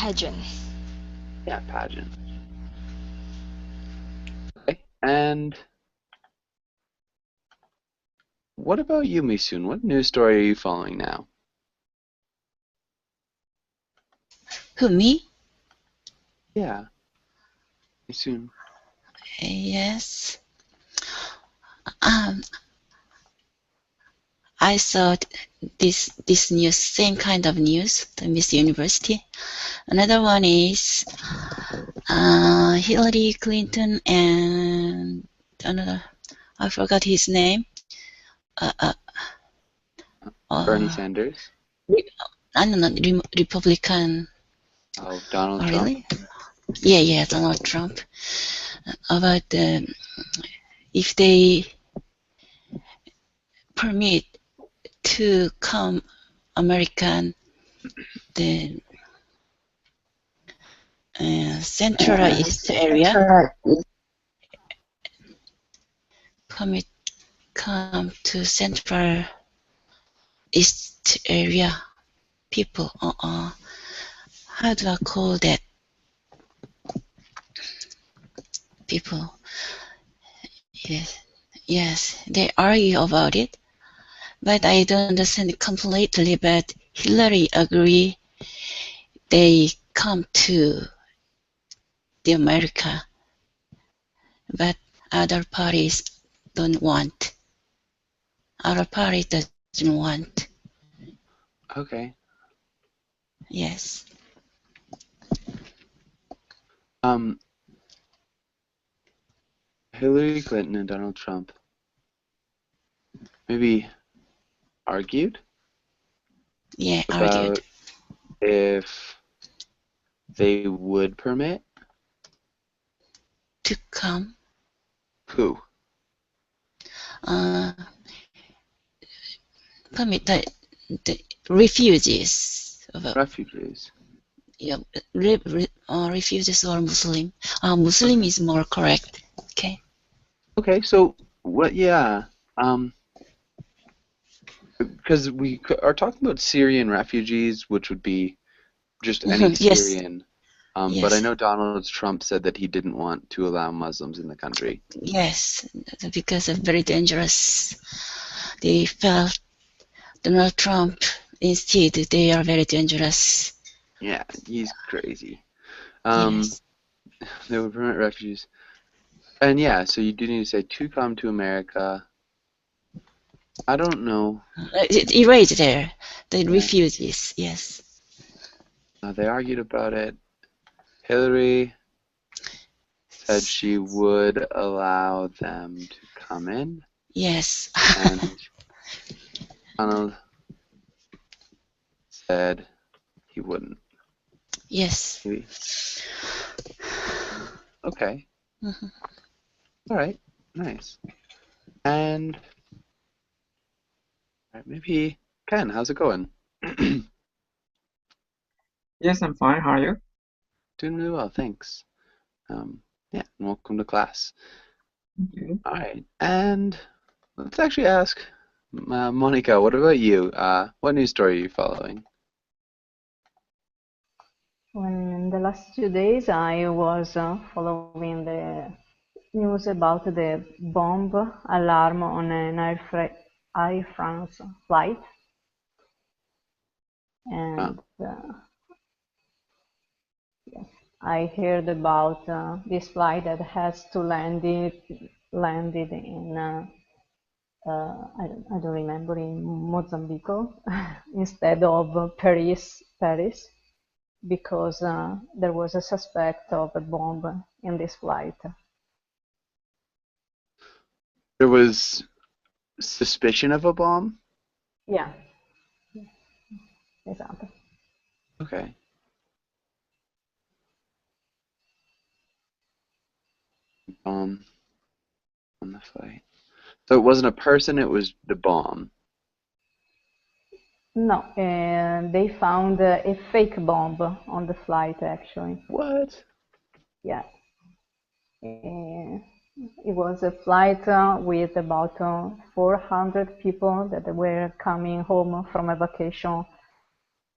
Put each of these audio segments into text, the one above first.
pageant. Yeah, pageant. Okay. And what about you, Misun? What news story are you following now? Who, me? Yeah, Misun. Yes. Um, I saw this news, same kind of news, the Miss University. Another one is Hillary Clinton and another, I forgot his name. Uh, Bernie uh, Sanders. I don't know, Republican. Oh, Donald Oh, Trump. really? Yeah, Donald Trump. About if they permit to come American, the Central East area, come to Central East area people. How do I call that? People. Yes, they argue about it, but I don't understand it completely. But Hillary agree they come to the America, but other parties don't want. Other party doesn't want. Okay. Yes. Hillary Clinton and Donald Trump maybe argued Yeah, argued. about if they would permit To come. who? Permit the refugees. Refugees. Yeah, refugees or Muslim. Muslim is more correct. Okay. Okay, so what? Yeah, because we are talking about Syrian refugees, which would be just any Yes. Syrian. But I Yes. know Donald Trump said that he didn't want to allow Muslims in the country. Yes. Because of very dangerous. They felt Donald Trump instead they are very dangerous. Yeah, he's crazy. Yes. They would permit refugees. And yeah, so you do need to say to come to America. I don't know. Erase there. The Yeah, refugees. Yes. they argued about it. Hillary said she would allow them to come in, Yes. and Donald said he wouldn't. Yes. Maybe. Okay. Mhm. All right. Nice. And maybe Ken, how's it going? Yes, I'm fine. How are you? Doing really well, thanks. Yeah, and welcome to class. Okay. All right, and let's actually ask Monica, what about you? What news story are you following? In the last 2 days, I was following the news about the bomb alarm on an Air France flight, and yes, I heard about this flight that has to landed in I don't remember, in Mozambique instead of Paris, because there was a suspect of a bomb in this flight. There was suspicion of a bomb? Yeah, esatto. Okay. Bomb on the flight. So it wasn't a person, it was the bomb. No, they found a fake bomb on the flight, actually. What? Yeah. It was a flight with about 400 people that were coming home from a vacation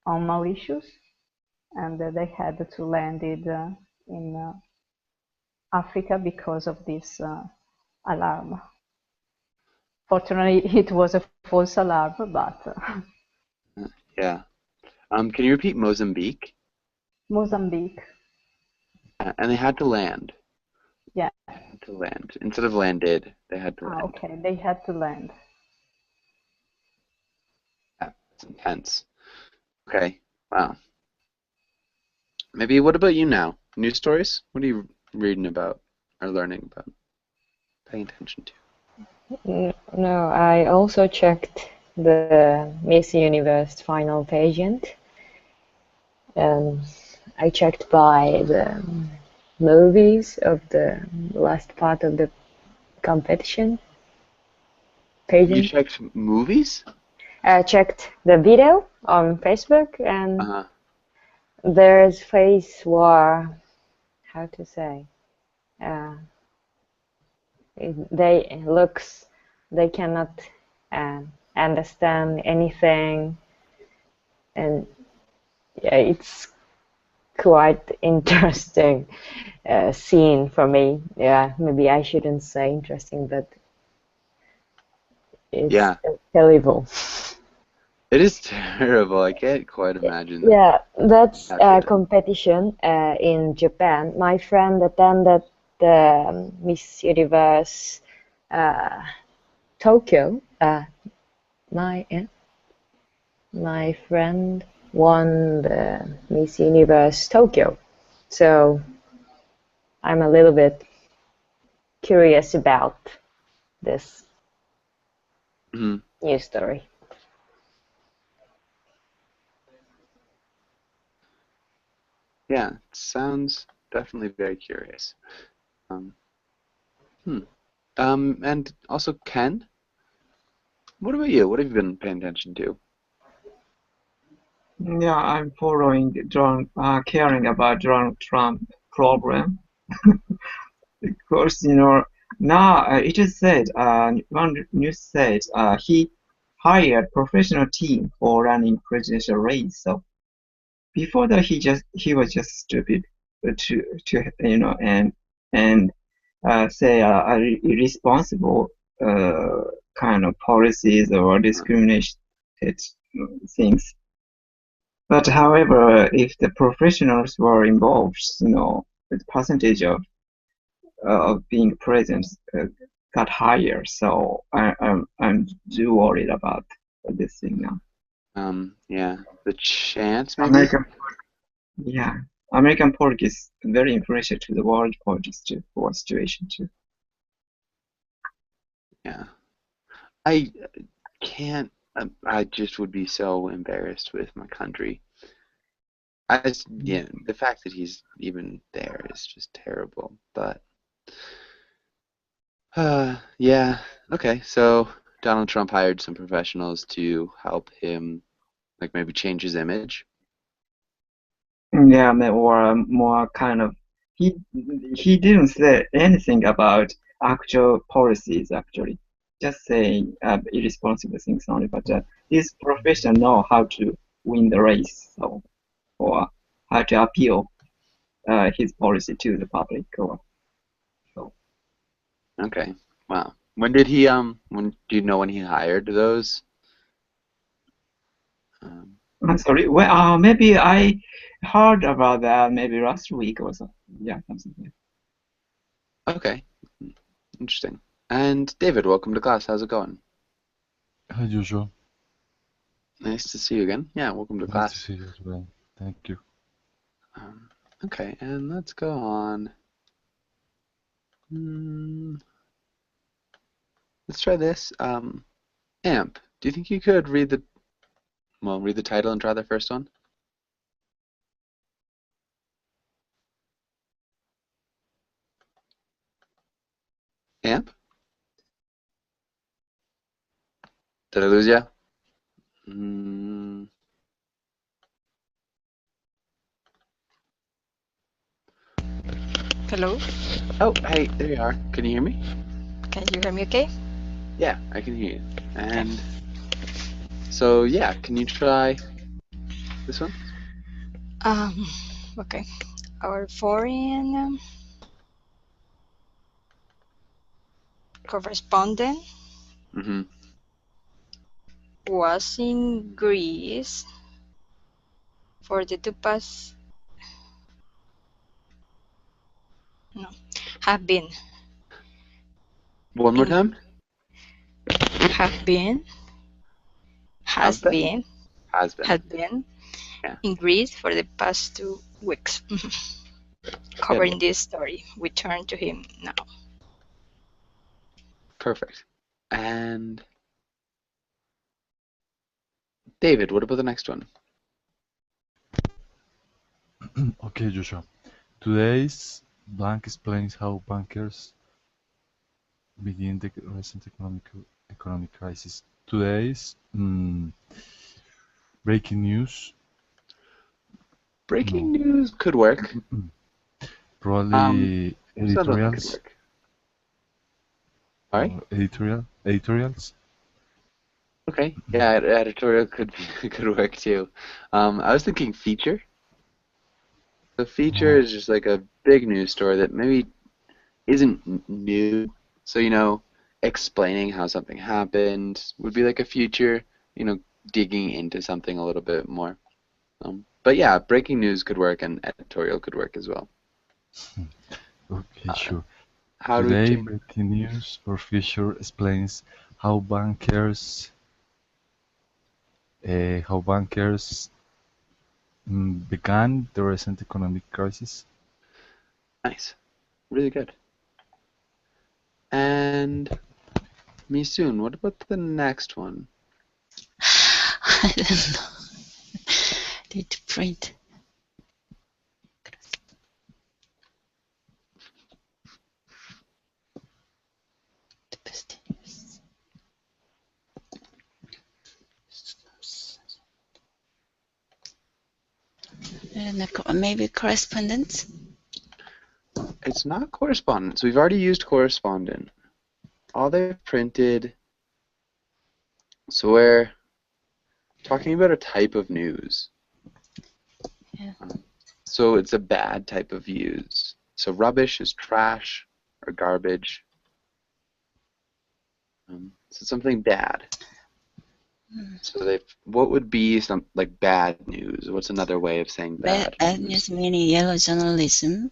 on Mauritius. and they had to land it in Africa because of this alarm. Fortunately, it was a false alarm, but Yeah. Can you repeat Mozambique? Mozambique, And they had to land. yeah. Had to land. Instead of landed, they had to land. Okay, they had to land. That's intense. Okay. Wow. Maybe what about you now? News stories? What are you reading about or learning about? Paying attention to? No, I also checked the Miss Universe final pageant. I checked by the movies of the last part of the competition You pageant. checked movies? I checked the video on Facebook, and Uh-huh. there's face war. How to say? Uh, they cannot understand anything, and yeah, it's quite interesting scene for me. Yeah, maybe I shouldn't say interesting, but it's Yeah. terrible. It is terrible. I can't quite imagine that. Yeah, that's a happening. competition in Japan. My friend attended the Miss Universe Tokyo. My friend won the Miss Universe Tokyo, so I'm a little bit curious about this Mhm. news story. Yeah, it sounds definitely very curious. Um, and also Ken, what about you? What have you been paying attention to? Yeah, I'm following caring about Donald Trump program. Because, now it is said, one news said he hired professional team for running presidential race. So before that, he was just stupid to and say irresponsible kind of policies or discriminated things. But however, if the professionals were involved, the percentage of being present got higher. So I'm too worried about this thing now. Yeah, the chance maybe? American politics is very influential to the world politics too, for situation too. Yeah. I can't, I just would be so embarrassed with my country. Yeah, the fact that he's even there is just terrible. But, yeah, okay. So Donald Trump hired some professionals to help him, like maybe change his image. Yeah, or more kind of he didn't say anything about actual policies actually, just saying irresponsible things only. But this professional know how to win the race, so or how to appeal his policy to the public, or so. Okay. Wow. When did he when do you know when he hired those? I'm sorry. Well, maybe I heard about that maybe last week or so. Yeah, something. Okay. Interesting. And David, welcome to class. How's it going? As usual. Nice to see you again. Yeah, welcome to Nice class. to see you as well. Thank you. Okay, and let's go on. Let's try this. Amp, do you think you could read the title and try the first one? Amp? Did I lose you? Hello? Oh, hey, there you are. Can you hear me? Can you hear me okay? Yeah, I can hear you. And so, yeah, can you try this one? Um, okay. Our foreign correspondent Mm-hmm. was in Greece for the two past. No, have been. One more In, time. have been. Has Have been. been. Has been. Had been Yeah. in Greece for the past 2 weeks. Covering this story. We turn to him now. Perfect. And David, what about the next one? Okay, Joshua. Today's blank explains how bankers begin the recent economic crisis. Today's breaking news. Breaking No. news could work. Probably Something that could editorials. work. All right. Editorials. Okay. Yeah, editorial could could work too. I was thinking feature. The feature is just like a big news story that maybe isn't new. So, explaining how something happened would be like a feature, digging into something a little bit more. But yeah, breaking news could work and editorial could work as well. Okay, sure. How do we Today, change? breaking news or feature explains how bankers began the recent economic crisis. Nice. Really good. And Misoon, what about the next one? I don't know. Need to print. The best news. I don't know, maybe correspondence? It's not correspondence. We've already used correspondent. All they've printed. So we're talking about a type of news. Yeah. So it's a bad type of news. So rubbish is trash or garbage. So something bad. So what would be some like bad news? What's another way of saying bad Bad news? news meaning yellow journalism.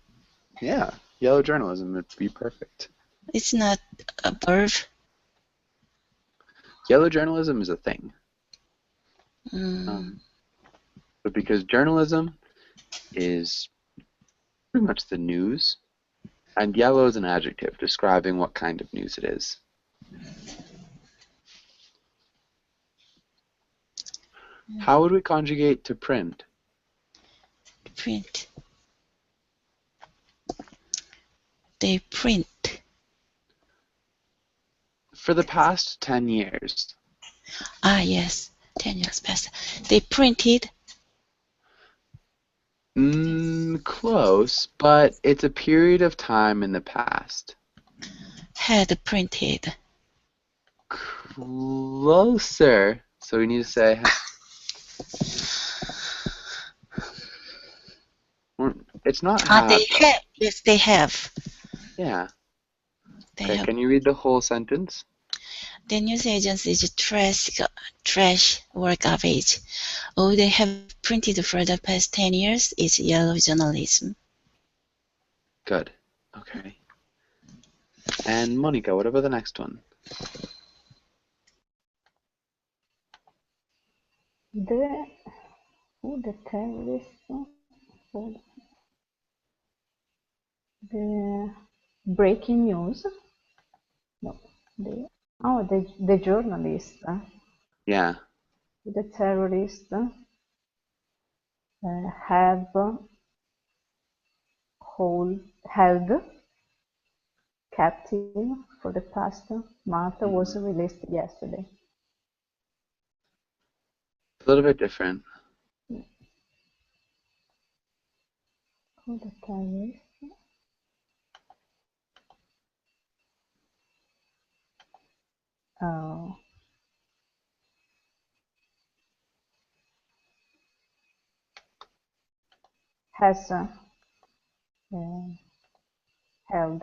Yeah, yellow journalism would be perfect. It's not a verb. Yellow journalism is a thing. Mm. But because journalism is pretty much the news, and yellow is an adjective describing what kind of news it is. How would we conjugate to print? Print. They print. For the past 10 years. Ah, yes. 10 years past. They printed. Close, but it's a period of time in the past. Had printed. Closer. So we need to say. It's not have. They have. Yes, they have. Yeah. They Okay, have. can you read the whole sentence? The news agency's trash or garbage. All they have printed for the past 10 years is yellow journalism. Good. Okay. And Monica, what about the next one? The terrorists, the breaking news. No, the journalist. Yeah. The terrorists have held captive for the past month was released yesterday. A little bit different. The terrorists. Oh. has held.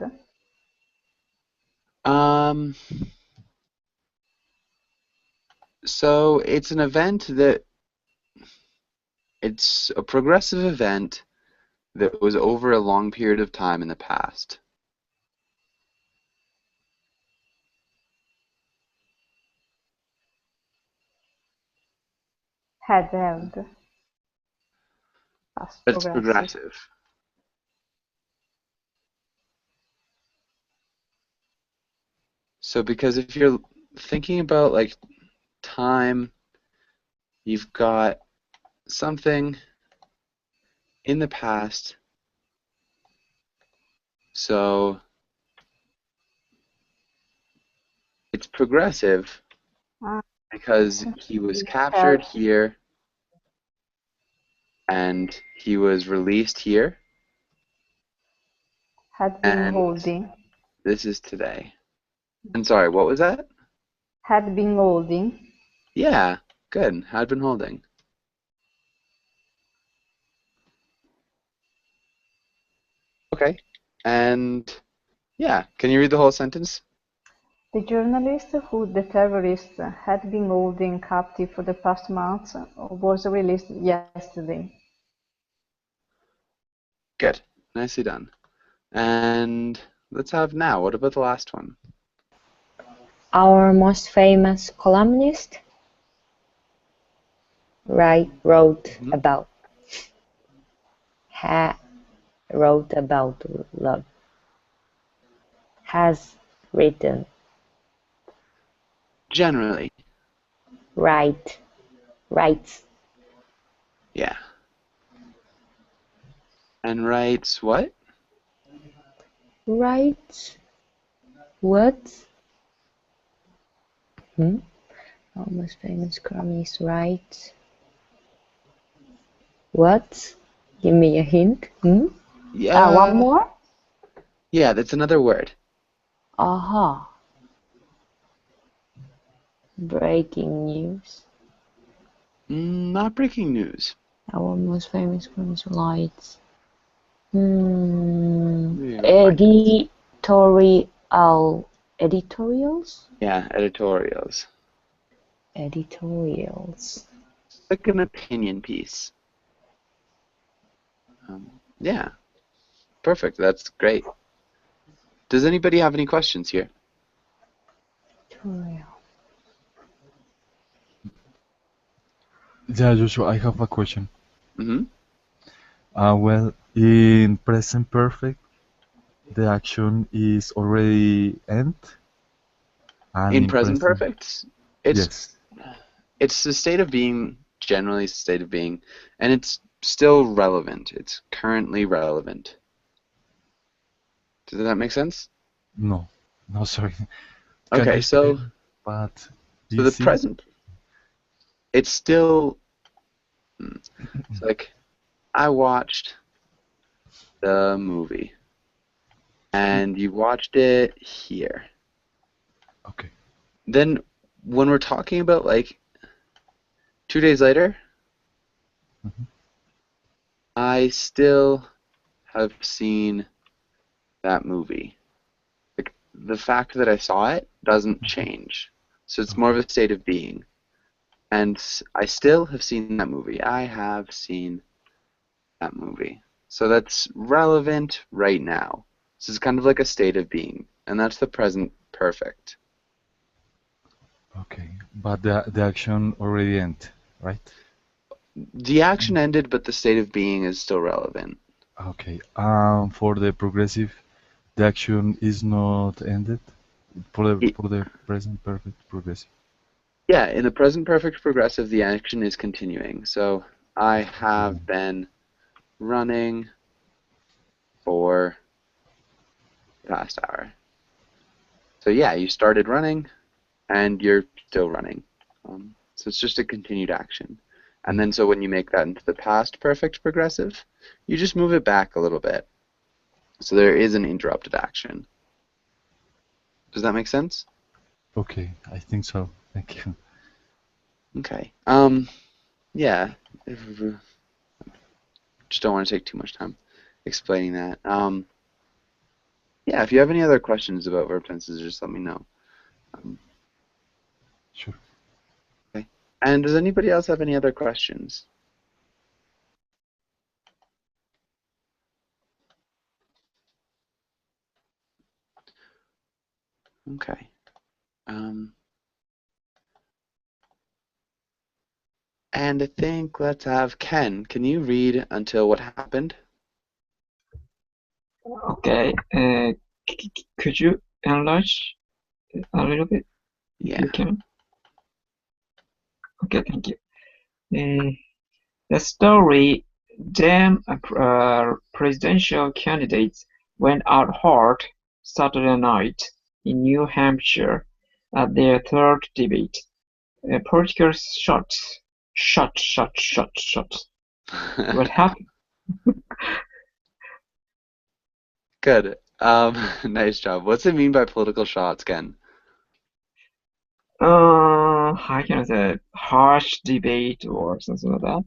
So it's an event it's a progressive event that was over a long period of time in the past. Had held. Past But it's progressive. progressive. So because if you're thinking about like time, you've got something in the past. So it's progressive Ah, because he was he captured held. here and he was released here, Had been and holding. this is today. And sorry, what was that? Had been holding. Yeah, good. Had been holding. Okay. And yeah, can you read the whole sentence? The journalist who the terrorists had been holding captive for the past months was released yesterday. Good. Nicely done. And let's have now. What about the last one? Our most famous columnist wrote Mhm. about wrote about love. Has written. Generally. Writes. Yeah. And writes what? Writes what? Our most famous columnist writes what? Give me a hint. Yeah. One more? Yeah, that's another word. Aha. Breaking news. Not breaking news. Our most famous columnist writes. Maybe not quite. Editorials? Yeah, editorials. Editorials. Like an opinion piece. Yeah. Perfect. That's great. Does anybody have any questions here? Editorial. Yeah, Joshua, I have a question. Mm-hmm. Well, in present perfect, the action is already end, and In in present present, perfect, it's yes. it's the state of being, generally state of being, and it's still relevant. It's currently relevant. Does that make sense? No, no, sorry. Can you Okay, so explain? But the busy? present, it's still it's like I watched the movie, and you watched it here. Okay. Then when we're talking about like 2 days later, Mhm. I still have seen that movie. Like, the fact that I saw it doesn't change. So it's more of Okay. a state of being. And I still have seen that movie. I have seen that movie. So that's relevant right now. So it's kind of like a state of being. And that's the present perfect. Okay. But the action already end, right? The action ended, but the state of being is still relevant. Okay. For the progressive, the action is not ended. It, For the present perfect progressive. yeah, in the present perfect progressive, the action is continuing. So I have been running for the past hour. So yeah, you started running, and you're still running. So it's just a continued action. And then so when you make that into the past perfect progressive, you just move it back a little bit. So there is an interrupted action. Does that make sense? Okay, I think so. Thank you. Okay. Yeah. just don't want to take too much time explaining that. Yeah, if you have any other questions about verb tenses, just let me know. Sure. Okay. And does anybody else have any other questions? Okay. And I think let's have Ken. Can you read until what happened? Okay. Could you enlarge a little bit? If Yeah. you can. Okay, thank you. The story, then presidential candidates went out hard Saturday night in New Hampshire at their third debate. Political shots. What happened? Good. Nice job. What's it mean by political shots, Ken? How can I say harsh debate or something like that?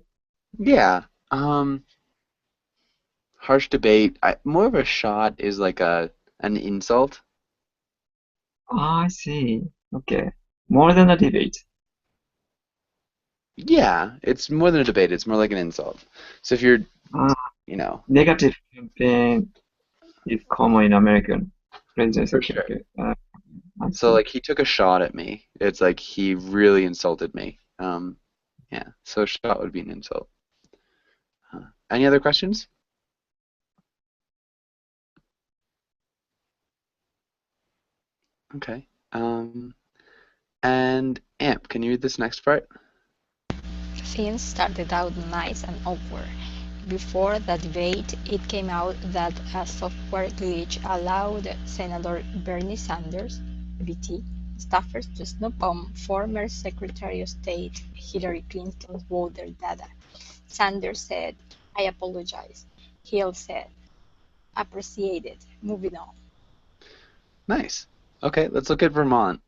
Yeah. Harsh debate. More of a shot is like an insult. I see. Okay. More than a debate. Yeah, it's more than a debate. It's more like an insult. So if you're, Uh, you know, Negative campaign is common in American presidential for sure. campaign. I So see. like he took a shot at me. It's like he really insulted me. Yeah. So a shot would be an insult. Any other questions? Okay. And Amp, can you read this next part? Things started out nice and awkward. Before the debate, it came out that a software glitch allowed Senator Bernie Sanders, VT, staffers to snoop on former Secretary of State Hillary Clinton's voter data. Sanders said, "I apologize." Hill said, "Appreciated. Moving on." Nice. Okay, let's look at Vermont.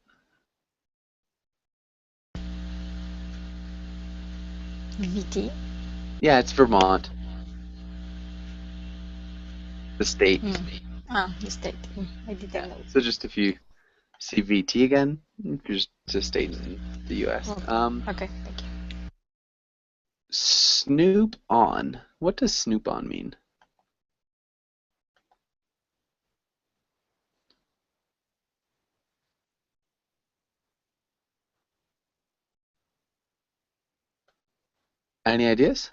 VT? Yeah, it's Vermont. The state. The state. I didn't know. So just if you see VT again, just a state in the US. Okay, thank you. Snoop on. What does snoop on mean? Any ideas?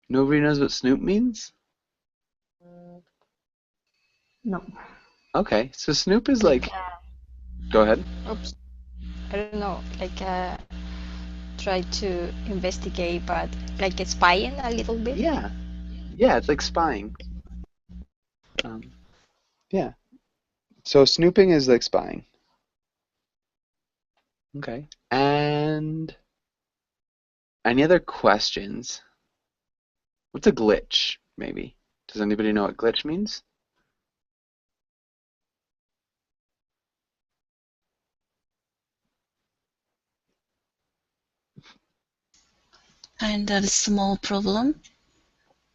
Nobody knows what snoop means? No. Okay, so snoop is like. Go ahead. Oops. I don't know. Like, try to investigate, but like spying a little bit. Yeah. Yeah, it's like spying. Yeah. So snooping is like spying. Okay. And any other questions? What's a glitch, maybe? Does anybody know what glitch means? Kind of small problem.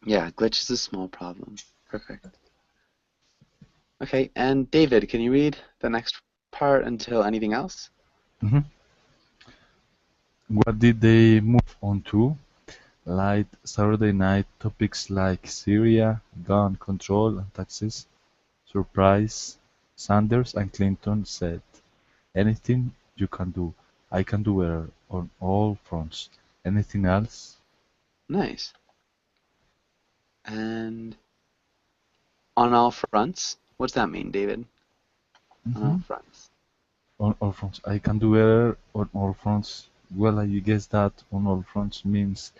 Yeah, glitch is a small problem. Perfect. Okay, and David, can you read the next part until anything else? What did they move on to? Light Saturday night topics like Syria, gun control and taxes. Surprise, Sanders and Clinton said, anything you can do, I can do better on all fronts. Anything else? Nice. And on all fronts? What's that mean, David? On all fronts. On all fronts. I can do better on all fronts. Well, I guess that on all fronts means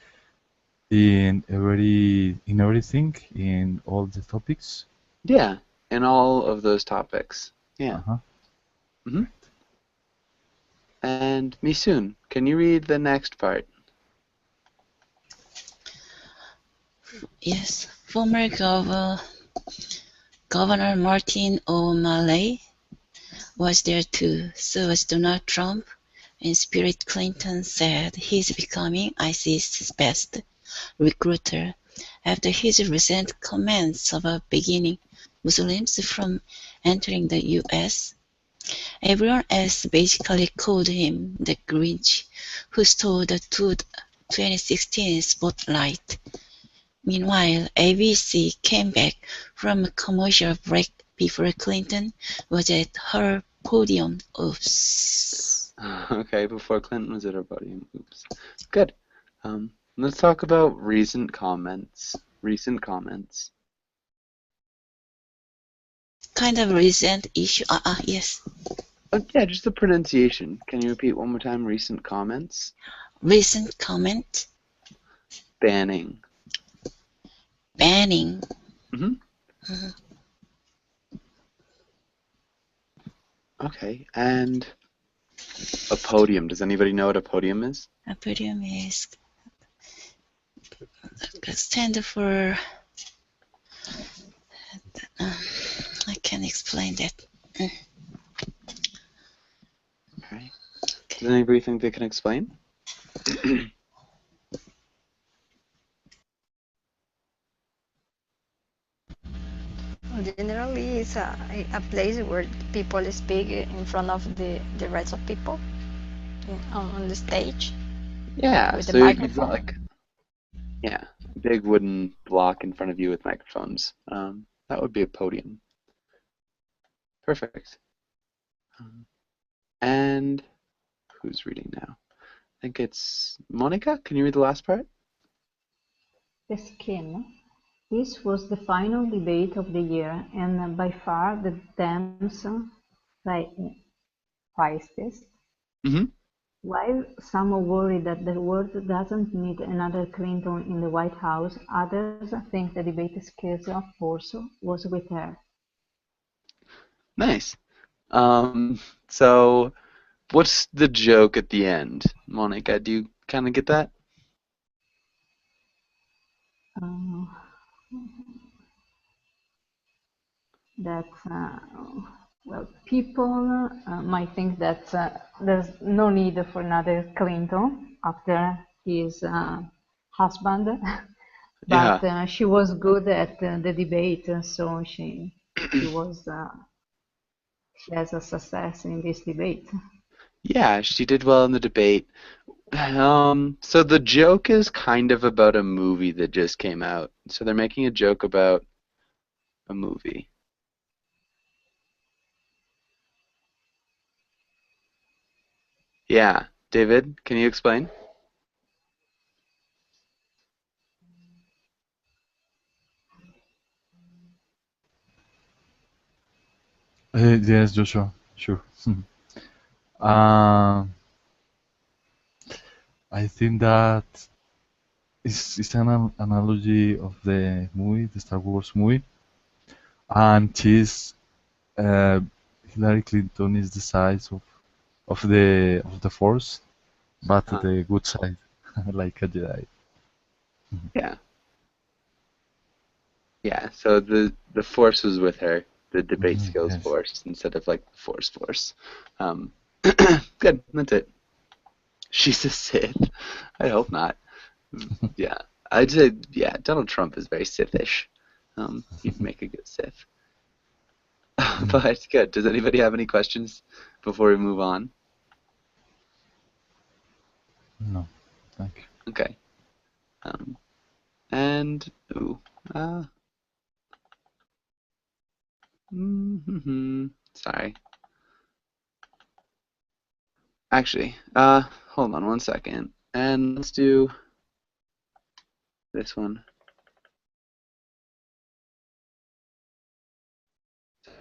in everything, in all the topics. Yeah, in all of those topics. Yeah. And Misoon, can you read the next part? Yes, former Governor Martin O'Malley was there too. So was Donald Trump. In spirit, Clinton said he's becoming ISIS's best recruiter after his recent comments about beginning Muslims from entering the US. Everyone else basically called him the Grinch who stole the 2016 spotlight. Meanwhile, ABC came back from a commercial break before Clinton was at her podium. Oops. Okay, before Clinton was at her podium. Oops. Good. Let's talk about recent comments. Recent comments. Kind of recent issue. Yes. Oh, yeah, just the pronunciation. Can you repeat one more time? Recent comments. Recent comment. Banning. Banning. Okay, and a podium. Does anybody know what a podium is? A podium is stand for. I can explain that. Okay. Does anybody think they can explain? Generally, it's a place where people speak in front of the rest of people on the stage. Yeah, With the so you've got microphone. a big wooden block in front of you with microphones. That would be a podium. Perfect. And who's reading now? I think it's Monica. Can you read the last part? Yes, Kim. This was the final debate of the year and by far the damn's feistiest. While some are worried that the world doesn't need another Clinton in the White House, others think the debate skills of force was with her. Nice. So what's the joke at the end? Monica, do you kind of get that? That well, people might think that there's no need for another Clinton after his husband, but Yeah. she was good at the debate, so she has a success in this debate. Yeah, she did well in the debate. So the joke is kind of about a movie that just came out. So they're making a joke about a movie. Yeah. David, can you explain? Yes, Joshua, sure. uh, I think that it's an analogy of the movie, the Star Wars movie, and uh, Hillary Clinton is the size of the Force, but the good side, like a Jedi. Yeah. Yeah, so the Force was with her, the debate skills Yes. Force, instead of like Force. Good, that's it. She's a Sith. I hope not. Yeah, I'd say Donald Trump is very Sithish. He'd make a good Sith. But good. Does anybody have any questions before we move on? No, thank you. Okay. And sorry. Actually, hold on one second, and let's do this one.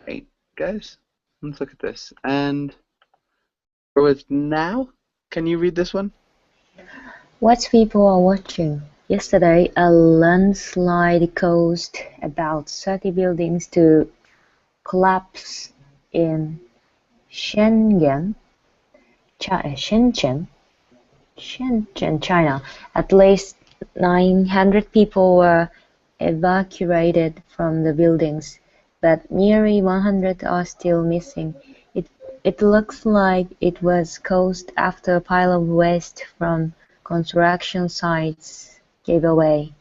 Right, guys, let's look at this. And with now, can you read this one? What people are watching. Yesterday, a landslide caused about 30 buildings to collapse in Shenzhen, China. At least 900 people were evacuated from the buildings, but nearly 100 are still missing. It looks like it was caused after a pile of waste from construction sites gave away.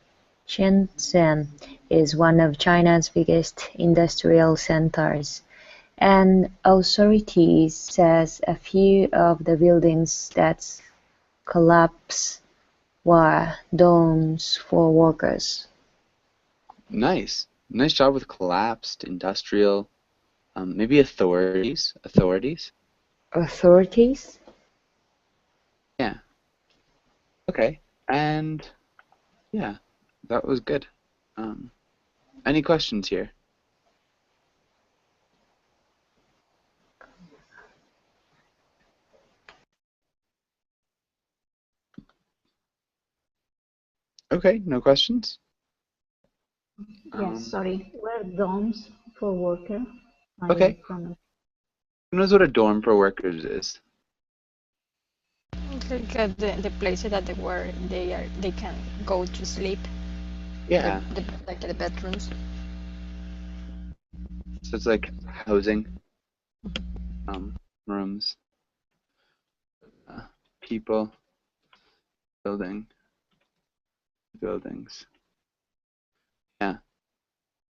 Shenzhen is one of China's biggest industrial centers, and authorities says a few of the buildings that collapsed were domes for workers. Nice. Nice job with collapsed, industrial, maybe authorities. Authorities? Authorities? Yeah. Okay. And yeah, that was good. Any questions here? Okay, no questions? Yes, sorry. Were domes for worker? Okay. From Who knows what a dorm for workers is? It's like the places that they can go to sleep. Yeah. Like the bedrooms. So it's like housing, rooms, people, buildings. Yeah.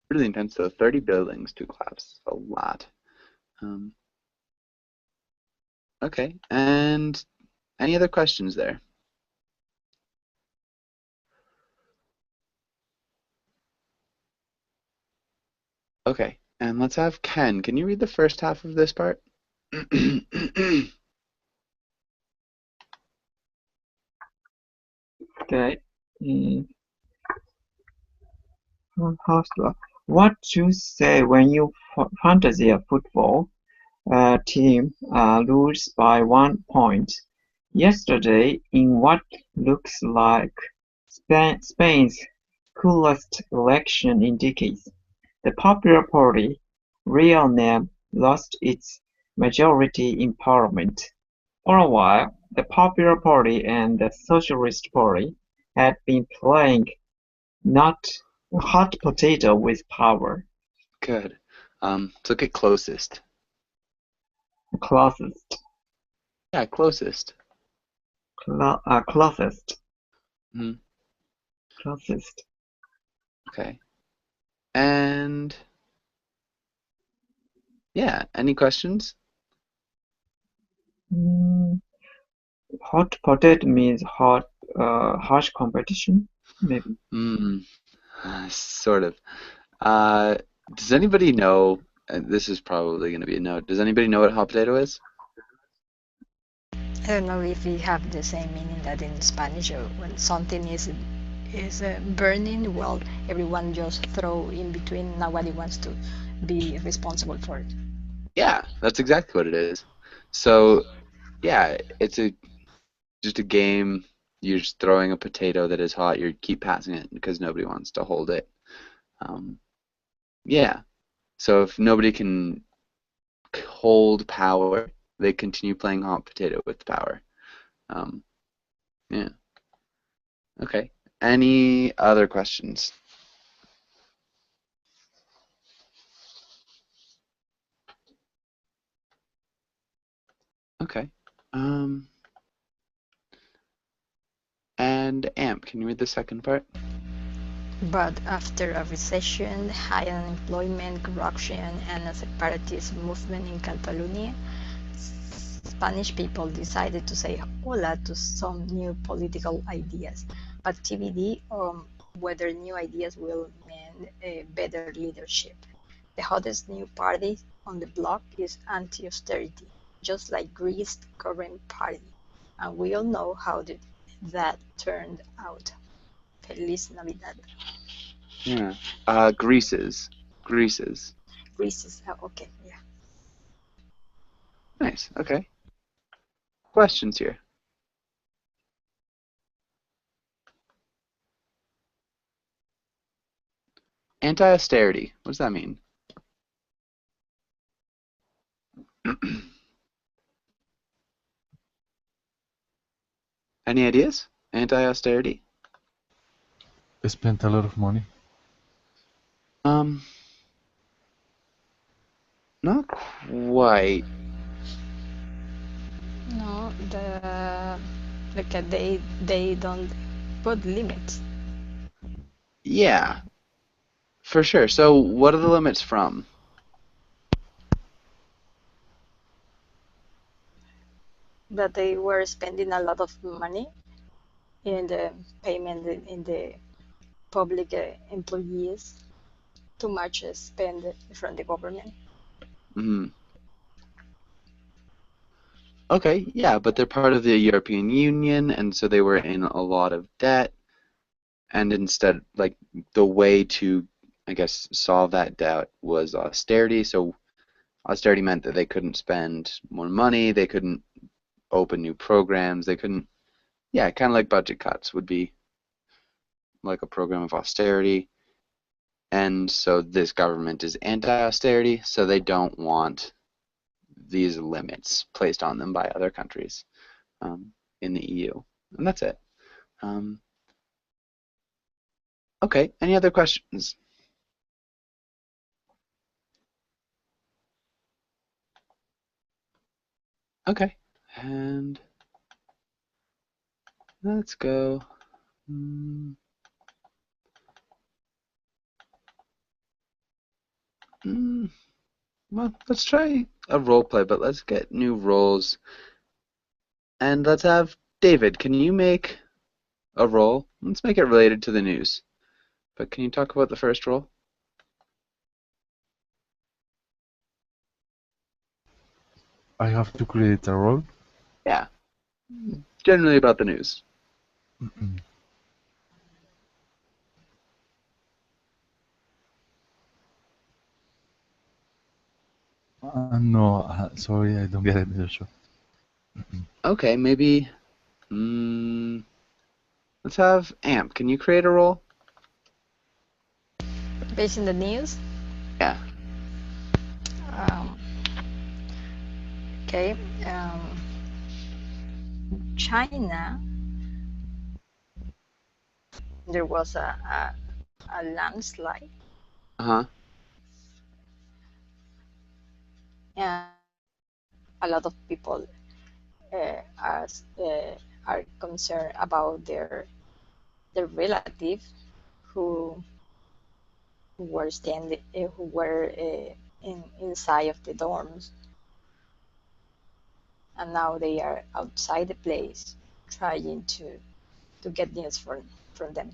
Really intense though. 30 buildings to collapse. A lot. Okay. And any other questions there? Okay. And let's have Ken. Can you read the first half of this part? Okay. What you say when you fantasy a football team lose by 1 point? Yesterday, in what looks like Spain's coolest election in decades, the Popular Party, real name, lost its majority in parliament. For a while, the Popular Party and the Socialist Party had been playing not hot potato with power. Good. Let's look at closest. Closest. Yeah, closest. Closest. Mm-hmm. Closest. Okay. And yeah, any questions? Hot potato means harsh competition, maybe. Sort of. Does anybody know? This is probably going to be a no. Does anybody know what hot potato is? I don't know if we have the same meaning that in Spanish, or when something is burning, well, everyone just throw in between. Nobody wants to be responsible for it. Yeah, that's exactly what it is. So, yeah, it's just a game. You're just throwing a potato that is hot. You keep passing it because nobody wants to hold it. Yeah. So if nobody can hold power, they continue playing hot potato with power. Yeah. Okay. Any other questions? Okay. And Amp, can you read the second part? But after a recession, high unemployment, corruption, and a separatist movement in Catalonia, Spanish people decided to say hola to some new political ideas, but TBD on whether new ideas will mean better leadership. The hottest new party on the block is anti-austerity, just like Greece's current party, and we all know how that turned out. Feliz Navidad. Yeah. Greases. Greece's, okay, yeah. Nice. Okay. Questions here? Anti-austerity. What does that mean? Any ideas? Anti-austerity? I spent a lot of money. Not quite. No, they don't put limits. Yeah, for sure. So what are the limits from? That they were spending a lot of money in the payment in the public employees, too much spend from the government. Mhm. Okay, yeah, but they're part of the European Union, and so they were in a lot of debt, and instead, like, the way to, I guess, solve that debt was austerity. So austerity meant that they couldn't spend more money, they couldn't open new programs, they couldn't, yeah, kind of like budget cuts would be like a program of austerity. And so this government is anti-austerity, so they don't want these limits placed on them by other countries in the EU. And that's it. Um, okay, any other questions? Okay, and let's go. Mm, well, let's try a role play, but let's get new roles. And let's have David, can you make a role? Let's make it related to the news. But can you talk about the first role? I have to create a role. Yeah, generally about the news. No, sorry, I don't get it, Joshua. Okay, maybe. Mm, let's have Amp. Can you create a role? Based in the news. Yeah. Um, okay. China, there was a landslide, Uh-huh. and a lot of people are concerned about their relative who were standing who were inside of the dorms, and now they are outside the place trying to get news from them.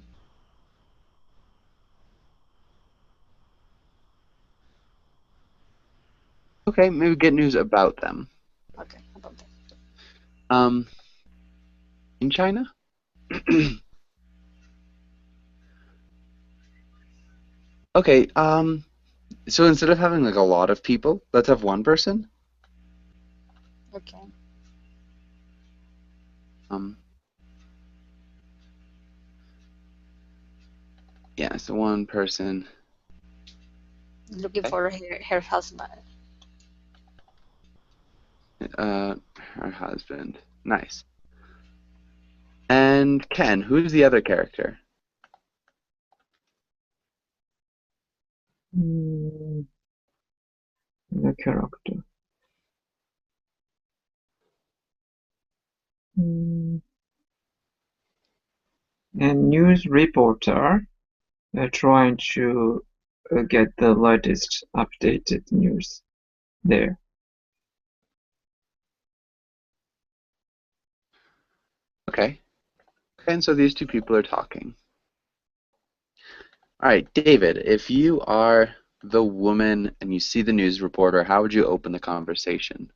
Okay, maybe get news about them. Okay, about that. Um, in China? Okay, so instead of having like a lot of people, let's have one person. Okay. Um, yeah, so one person. Looking Okay. for her husband. Her husband. Nice. And Ken, who's the other character? The character. A news reporter trying to get the latest updated news there. Okay. And so these two people are talking. All right, David, if you are the woman and you see the news reporter, how would you open the conversation?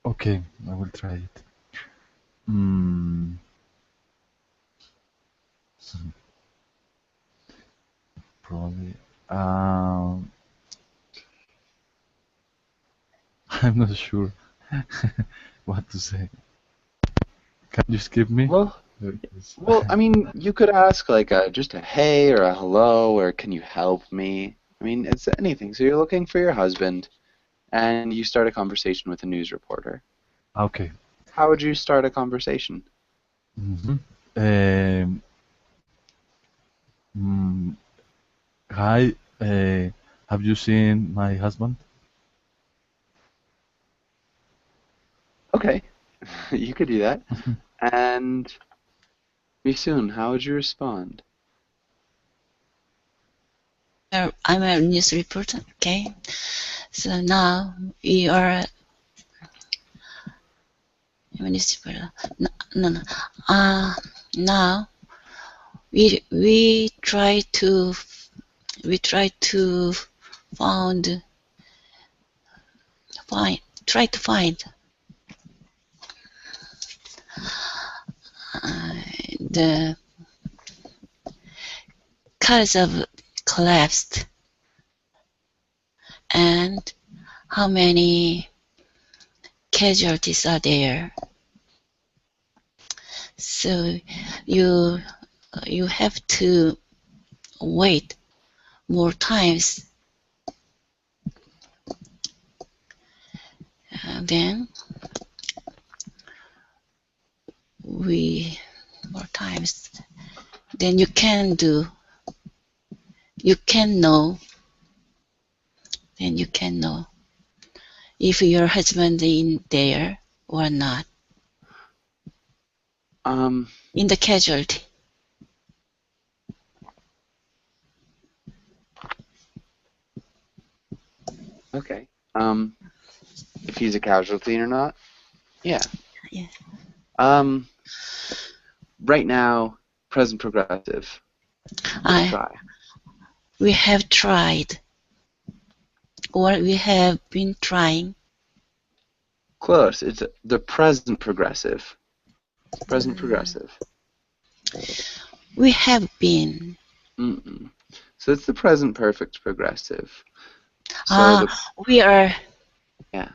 Okay, I will try it. Probably. I'm not sure what to say. Can you skip me? Well, Yes. I mean, you could ask like just a hey or a hello or can you help me? I mean, it's anything. So you're looking for your husband and you start a conversation with a news reporter. Okay. How would you start a conversation? Um, mm, Hi, have you seen my husband? Okay. You could do that. And Misun, how would you respond? I'm a news reporter. Okay. So now we are a news reporter. No, no, no. Now we try to find try to find the cause of collapsed and how many casualties are there. So you have to wait more times. Then more times. Then you can know. Then you can know if your husband in there or not. In the casualty. Okay. If he's a casualty or not? Yeah. Yeah. Right now, present progressive. Try. We have tried, or we have been trying. Close. It's the present progressive. Present progressive. We have been. So it's the present perfect progressive. So we are. Yeah.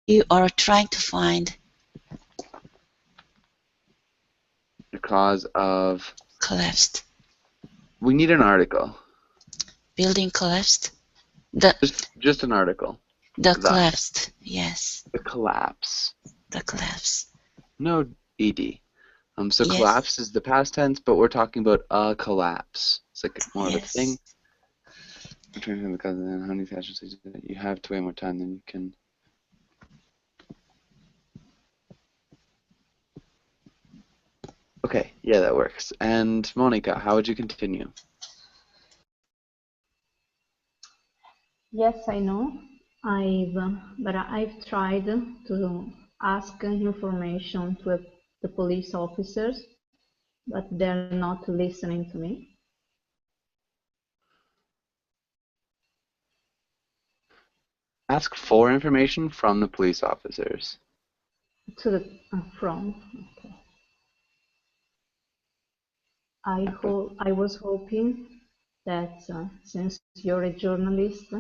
You are trying to find the cause of collapsed. We need an article. Building collapsed. Just an article. Collapsed. Yes. The collapse. The collapse. No ed. So yes. Collapse is the past tense, but we're talking about a collapse. It's like more of a thing. I'm trying to think because then how many casualties you have to wait more time than you can. Okay, yeah, that works. And Monica, how would you continue? Yes, I know. But I've tried to ask information to the police officers, but they're not listening to me. Ask for information from the police officers. From. Okay. I was hoping that since you're a journalist,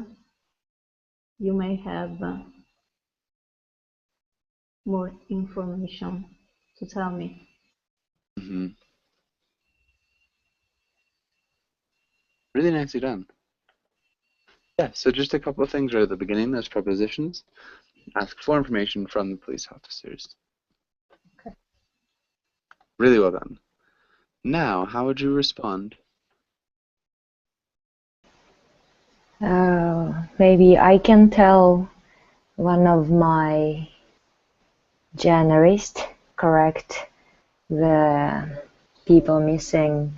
you may have more information to tell me. Really nicely done. Yeah, so just a couple of things right at the beginning. Those prepositions. Ask for information from the police officers. Okay. Really well done. Now, how would you respond? Maybe I can tell one of my journalists correct the people missing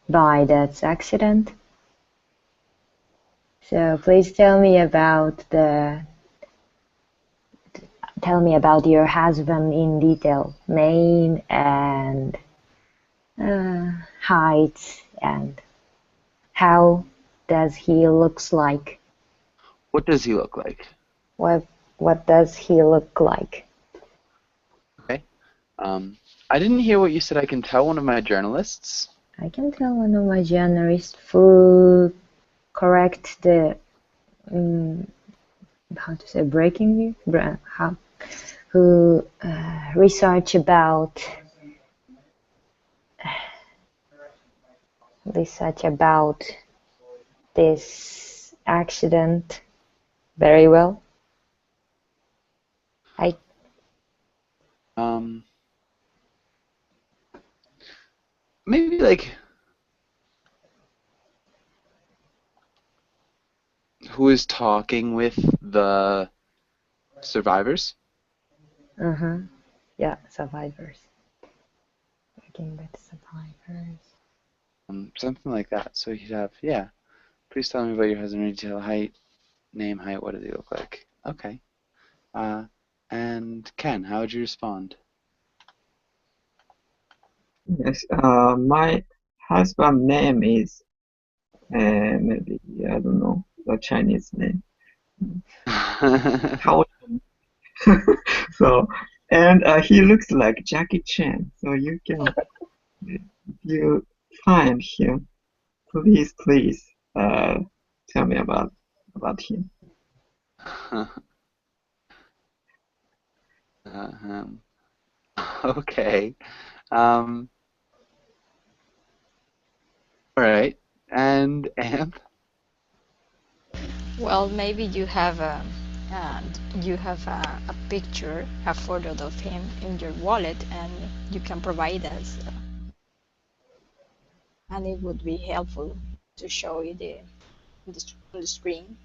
by that accident. So please tell me about your husband in detail, name and height, and how does he looks like? What does he look like? What does he look like? Okay. I didn't hear what you said. I can tell one of my journalists. I can tell one of my journalists who correct the how to say breaking news, who research about this accident very well. Maybe like who is talking with the survivors? Yeah, survivors. Working with survivors. Something like that. So he'd have, yeah. Please tell me about your husband in detail. Height, name, height. What does he look like? Okay. And Ken, how would you respond? Yes. My husband name is maybe I don't know the Chinese name. How so, and he looks like Jackie Chan. So you can, if you find him, please tell me about him. Okay. All right. And Well, maybe you have a picture, a photo of him in your wallet, and you can provide us, and it would be helpful to show you on the screen.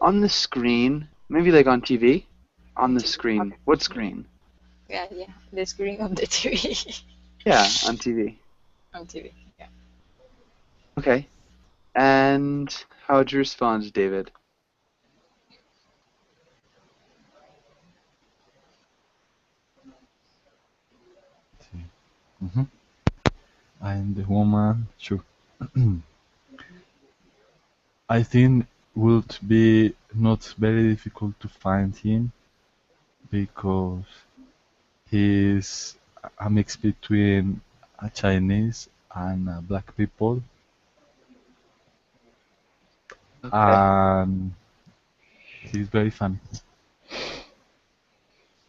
On the screen, maybe like on TV? On the TV. screen. Okay. What screen? Yeah, the screen of the TV. Yeah, on TV. On TV. Yeah. Okay. And how would you respond, David? And the woman, sure. I think would be not very difficult to find him because he's a mix between a Chinese and black people, Okay. and he's very funny.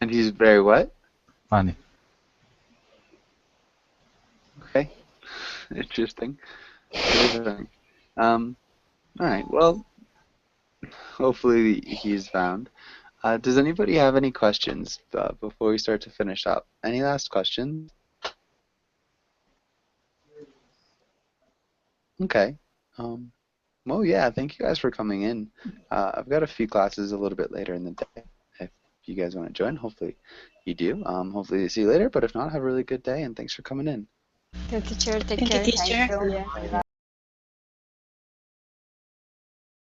And he's very what? Funny. Okay. Interesting. Very funny. All right. Well, hopefully he's found. Does anybody have any questions before we start to finish up? Any last questions? Okay. Well, yeah, thank you guys for coming in. I've got a few classes a little bit later in the day. If you guys want to join, hopefully you do. Hopefully see you later, but if not, have a really good day, and thanks for coming in. The teacher, take Thank you, care. teacher. Yeah.